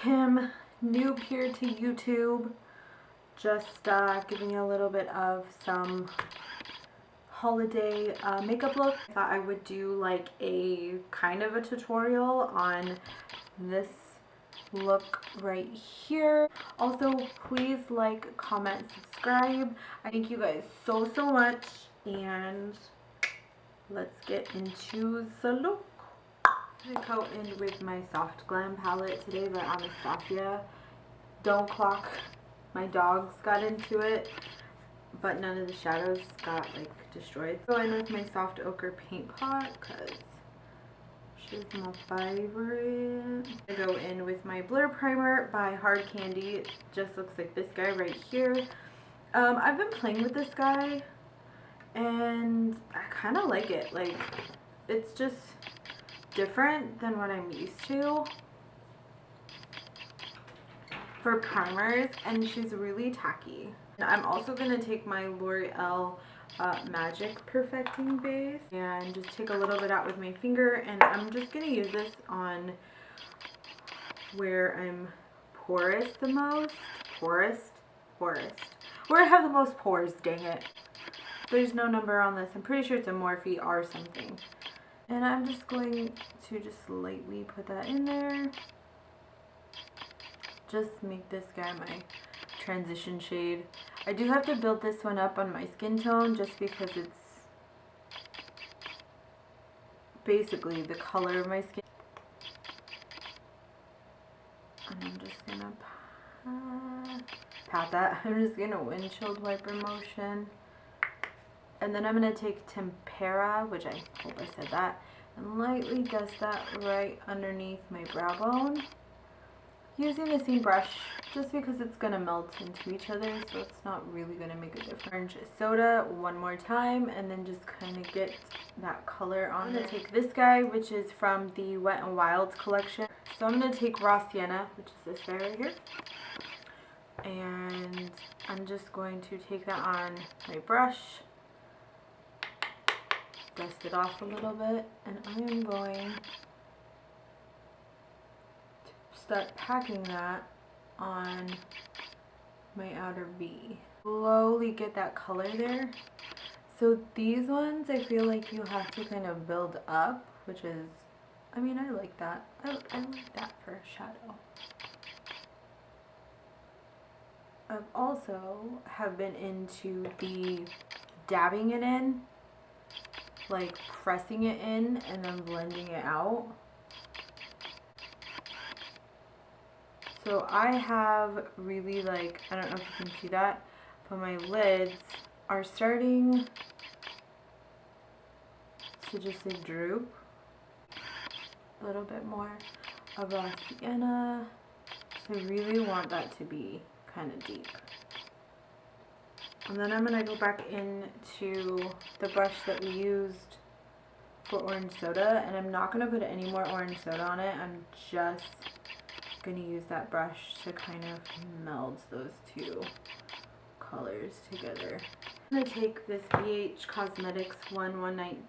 Kim, noob here to YouTube. Just giving you a little bit of some holiday makeup look. I thought I would do like a kind of a tutorial on this look right here. Also, please like, comment, subscribe. I thank you guys so much, and let's get into the look. I'm going to go in with my Soft Glam palette today by Anastasia. Don't clock, my dogs got into it, but none of the shadows got like destroyed. Go in with my Soft Ochre paint pot because she's my favorite. I go in with my Blur Primer by Hard Candy. It just looks like this guy right here. I've been playing with this guy and I kind of like it. Like, it's just different than what I'm used to for primers, and she's really tacky. I'm also going to take my L'Oreal Magic Perfecting Base and just take a little bit out with my finger, and I'm just going to use this on where I'm porous the most. Where I have the most pores, dang it. There's no number on this. I'm pretty sure it's a Morphe or something. And I'm just going to just lightly put that in there. Just make this guy my transition shade. I do have to build this one up on my skin tone just because it's basically the color of my skin. And I'm just gonna pat that. I'm just gonna windshield wiper motion. And then I'm gonna take Tempera, which I hope I said that, and lightly dust that right underneath my brow bone. Using the same brush just because it's going to melt into each other, so it's not really going to make a difference. Orange soda one more time, and then just kind of get that color on. I'm going to take this guy, which is from the Wet n Wild collection. So I'm going to take Raw Sienna, which is this guy right here. And I'm just going to take that on my brush, dust it off a little bit, and I am going start packing that on my outer V. Slowly get that color there. So these ones I feel like you have to kind of build up, which is, I mean, I like that. I like that for a shadow. I've also have been into the dabbing it in, like pressing it in and then blending it out. So I have really, like, I don't know if you can see that, but my lids are starting to just like droop. A little bit more of a sienna. So I really want that to be kind of deep. And then I'm going to go back into the brush that we used for orange soda, and I'm not going to put any more orange soda on it. I'm just going to use that brush to kind of meld those two colors together. I'm going to take this BH Cosmetics 119.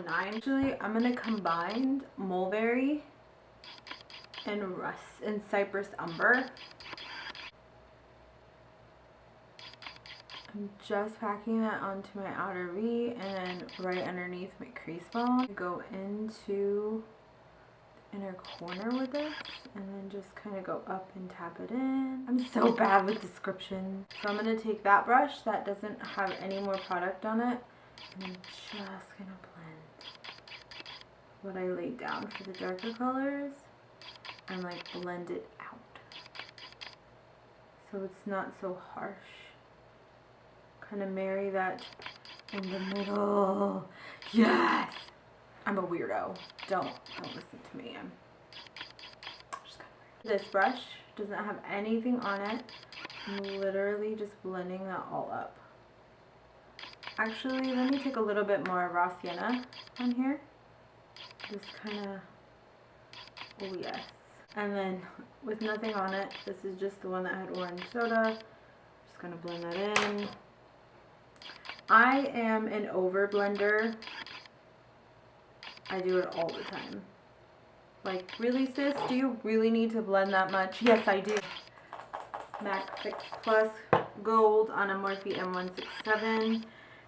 Actually, I'm going to combine Mulberry and Cypress Umber. I'm just packing that onto my outer V and then right underneath my crease bone. Go into inner corner with this and then just kind of go up and tap it in. I'm so bad with description. So I'm going to take that brush that doesn't have any more product on it, and I'm just going to blend what I laid down for the darker colors and like blend it out so it's not so harsh. Kind of marry that in the middle. Yes! I'm a weirdo. Don't listen to me. I'm just kind of weird. This brush doesn't have anything on it. I'm literally just blending that all up. Actually, let me take a little bit more Raw Sienna on here. Just kind of, oh yes. And then with nothing on it, this is just the one that had orange soda. Just gonna blend that in. I am an over blender. I do it all the time. Like, really, sis? Do you really need to blend that much? Yes, I do. MAC Fix Plus Gold on a Morphe M167.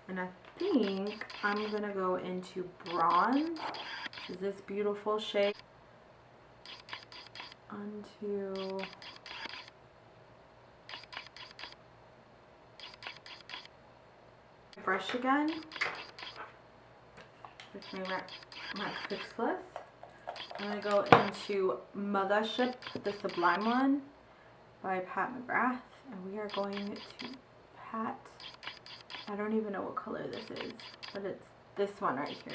And I think I'm going to go into bronze. Is this beautiful shade? Onto brush again with my MAC Fix Plus. I'm going to go into Mothership, the Sublime one by McGrath. And we are going to pat. I don't even know what color this is, but it's this one right here.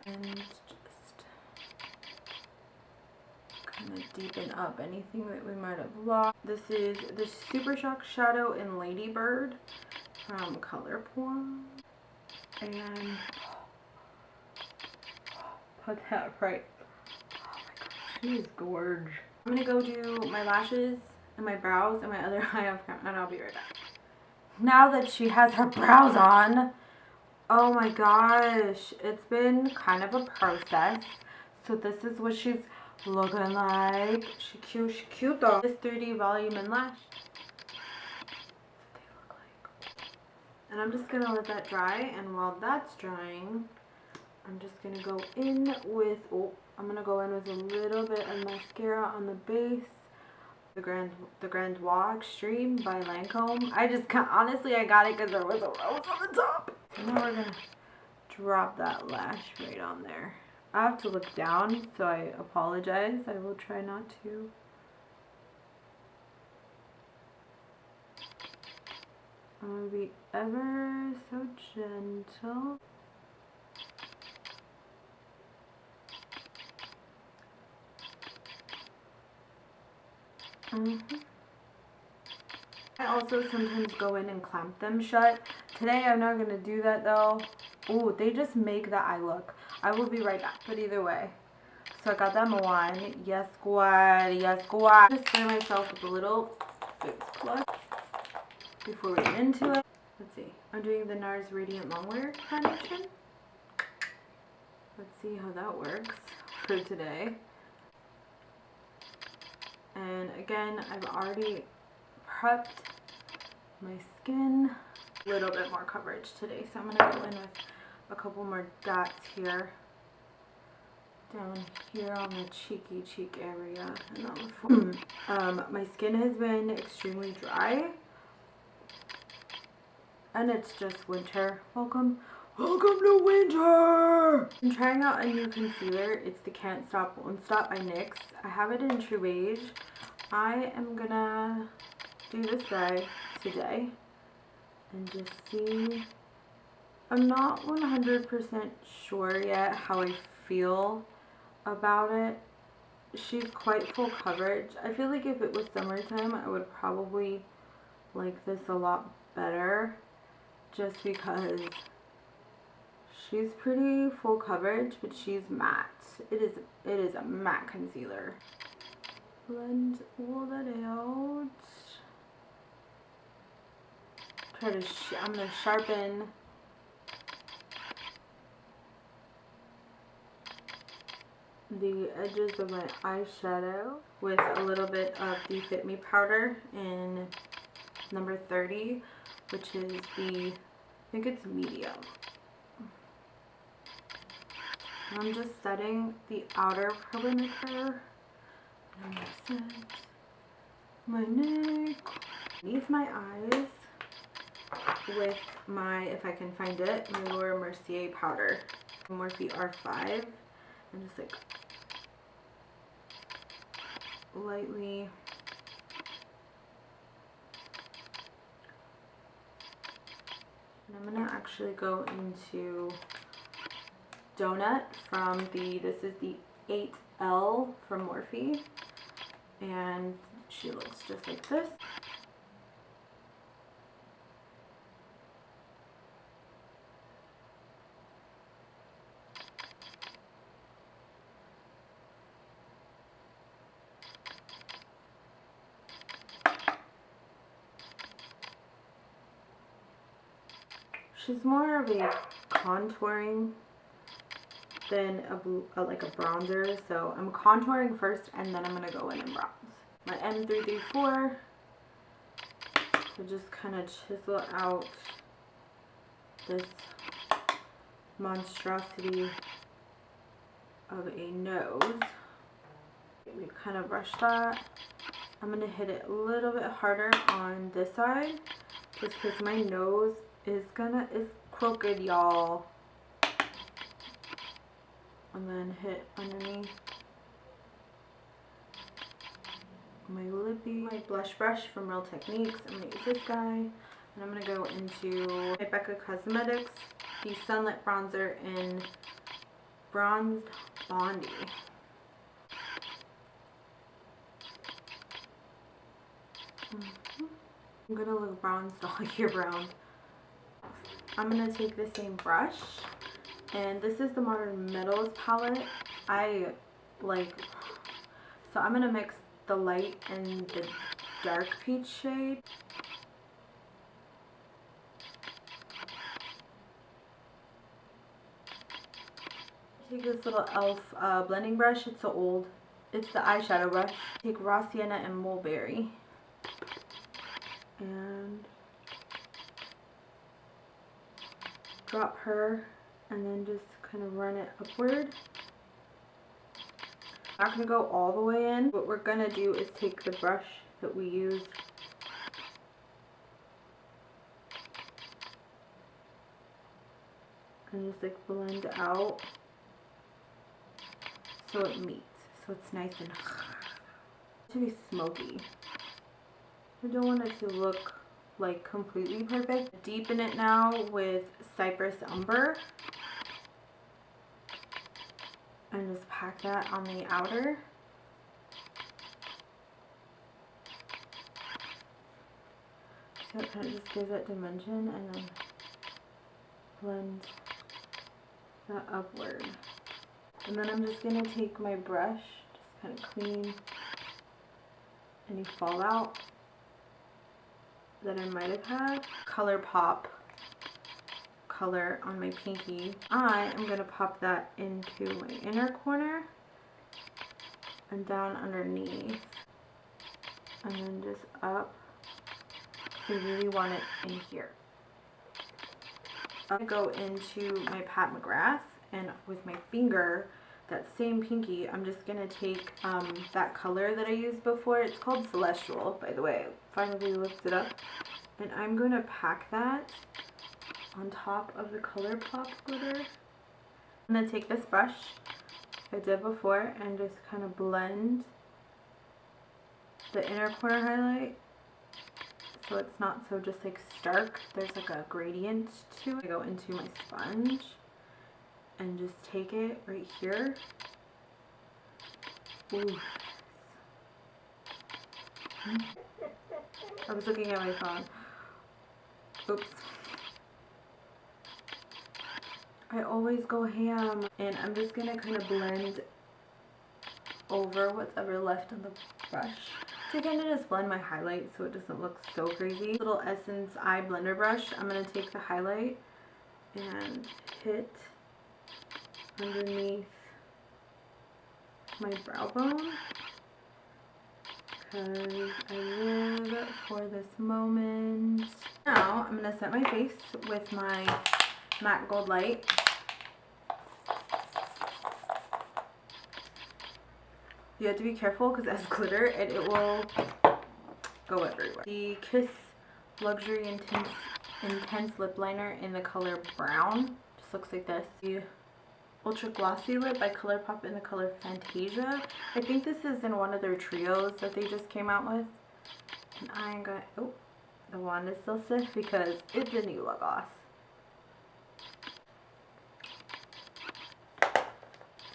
And just kind of deepen up anything that we might have lost. This is the Super Shock Shadow in Lady Bird from Colourpop. And put that right. Oh my gosh, she is gorgeous. I'm gonna go do my lashes and my brows and my other eye off camera, and I'll be right back. Now that she has her brows on, oh my gosh, it's been kind of a process. So this is what she's looking like. She cute though. This 3D volume and lash. They look like. And I'm just gonna let that dry, and while that's drying, I'm just gonna go in with, I'm gonna go in with a little bit of mascara on the base. The Grand Noir Extreme by Lancome. I just honestly, I got it because there was a rose on the top. So now we're gonna drop that lash right on there. I have to look down, so I apologize. I will try not to. I'm gonna be ever so gentle. I also sometimes go in and clamp them shut. Today I'm not going to do that though. Ooh, they just make the eye look. I will be right back, but either way. So I got them on. Yes, squad. Yes, squad. I'm going to spray myself with a little Fix Plus before we get into it. Let's see. I'm doing the NARS Radiant Longwear foundation. Let's see how that works for today. And again, I've already prepped my skin. A little bit more coverage today, so I'm gonna go in with a couple more dots here, down here on the cheeky cheek area, and on the forehead. My skin has been extremely dry, and it's just winter. Welcome to winter. I'm trying out a new concealer. It's the Can't Stop Won't Stop by NYX. I have it in True Beige. I am gonna do this guy today and just see. I'm not 100% sure yet how I feel about it. She's quite full coverage. I feel like if it was summertime, I would probably like this a lot better, just because she's pretty full coverage, but she's matte. It is a matte concealer. Blend all that out. I'm gonna sharpen the edges of my eyeshadow with a little bit of the Fit Me powder in number 30, which is I think it's medium. I'm just setting the outer perimeter. I'm gonna set my neck beneath my eyes with my, if I can find it, my Mercier powder, Morphe R5, and just like lightly and I'm gonna actually go into Donut from this is the 8L from Morphe, and she looks just like this. She's more of a contouring than like a bronzer. So I'm contouring first and then I'm going to go in and bronze. My M334. So just kind of chisel out this monstrosity of a nose. We kind of brush that. I'm going to hit it a little bit harder on this side just because my nose is crooked, y'all. And then hit underneath my lippy. My blush brush from Real Techniques. I'm going to use this guy. And I'm going to go into my Becca Cosmetics, the Sunlit Bronzer in Bronzed Bondi. I'm going to look bronzed all year round. I'm going to take the same brush, and this is the Modern Metals palette. So I'm going to mix the light and the dark peach shade. Take this little e.l.f. blending brush. It's so old. It's the eyeshadow brush. Take Raw Sienna and Mulberry. And drop her and then just kind of run it upward. I'm not going to go all the way in. What we're going to do is take the brush that we used and just like blend out so it meets. So it's nice and to be smoky. I don't want it to look like completely perfect. Deepen it now with Cypress Umber. And just pack that on the outer. So it kind of just gives it dimension, and then blend that upward. And then I'm just going to take my brush, just kind of clean any fallout that I might have had. Colourpop color on my pinky. I am going to pop that into my inner corner and down underneath, and then just up. I really want it in here. I'm going to go into my Pat McGrath, and with my finger, that same pinky, I'm just going to take that color that I used before. It's called Celestial, by the way. I finally looked it up. And I'm going to pack that on top of the Colourpop glitter. I'm going to take this brush I did before and just kind of blend the inner corner highlight so it's not so just like stark. There's like a gradient to it. I go into my sponge and just take it right here. Ooh. I was looking at my phone. Oops. I always go ham, and I'm just gonna kind of blend over what's ever left on the brush to kind of just blend my highlight so it doesn't look so crazy. Little Essence Eye Blender brush. I'm gonna take the highlight and hit underneath my brow bone because I live for this moment. Now I'm gonna set my face with my matte gold light. You have to be careful because it has glitter and it will go everywhere. The Kiss Luxury Intense Lip Liner in the color Brown. Just looks like this. The Ultra Glossy Lip by Colourpop in the color Fantasia. I think this is in one of their trios that they just came out with. And I'm going to... Oh, the wand is still stiff because it's a new lip gloss.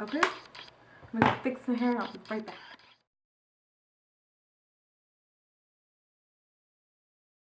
Okay. I'm going to fix my hair and I'll be right back.